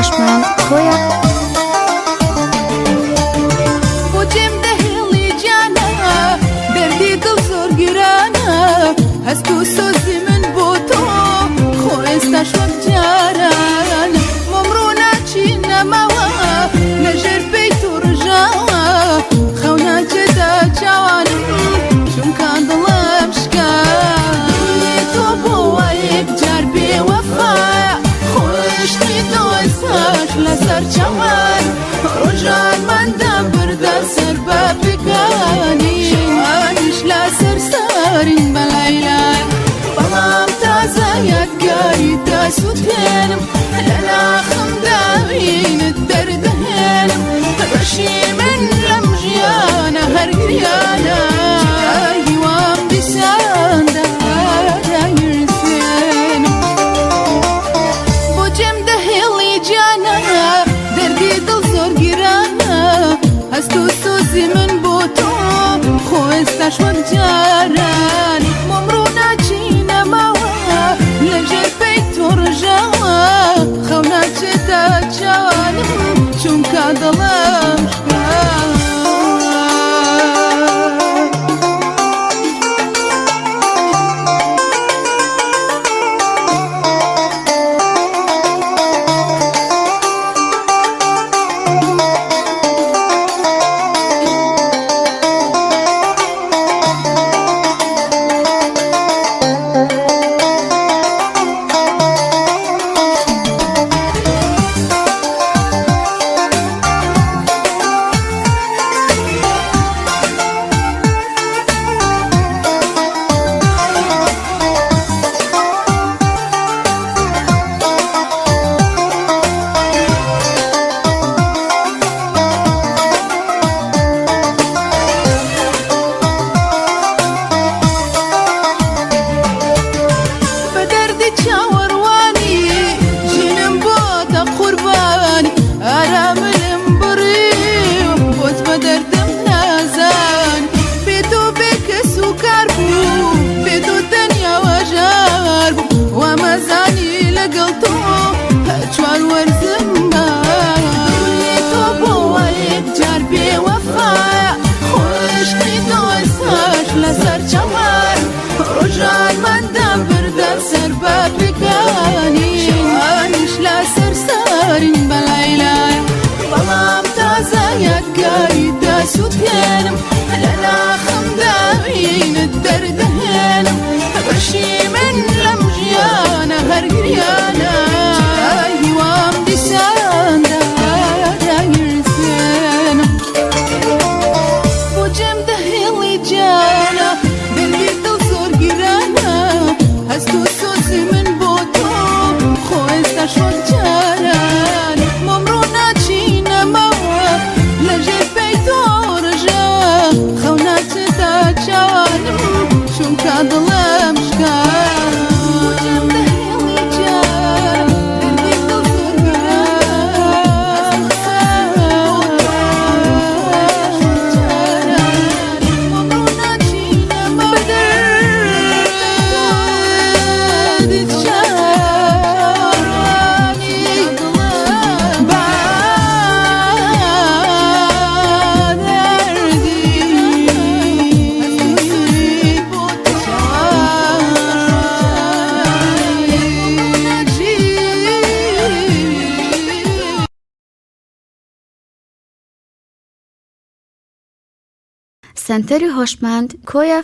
هوشمند کویا بوچم دهلی جانا دردی دل زور گرانا هستو سوزی من بوتو خو استشوق جاران ممرونا چی نماوا نجر بیتو رجاوا خونا جدا جوانم شون کان دلم شکای تو بوایب جار بی وفا خوشتی دوستاش لسر چوان رجان من دم بردا سر بابکانی شوانش لسر سارین بلایلای بلام تازه یادگاری داسوتنم لنا خمداوین الدرد هنم بشی من لمجیانا هر گریانا ایوام دیسان دا یرسنم بوچم دهلی جانا دردی دل زور گرانا هستو سوزی من بوتو خو استشوق جاران ممرونا چی نماوا لجر بیتو رجاوا خونا جدا جوانم چونکا دلم شکای رجال من دم بردا سر بابکانی شوانش لسر سارین بلایلای بلام تازه یادگاری داسوتنم لنا خمداوین الدرد هنم بشی من لمجیانا هر گریانا ایوام دیسان دا یرسنم بوچم دهلی جانا دردی دل زور گرانا هستو سوزی من بوتو خو استشوق جاران ممرونا چی نماوا لجر بیتو رجا خونا جدا جوانم چونکا دلم شکای بوچم دهلی جانا دردی دل زور گرانا سنتری هوشمند کویا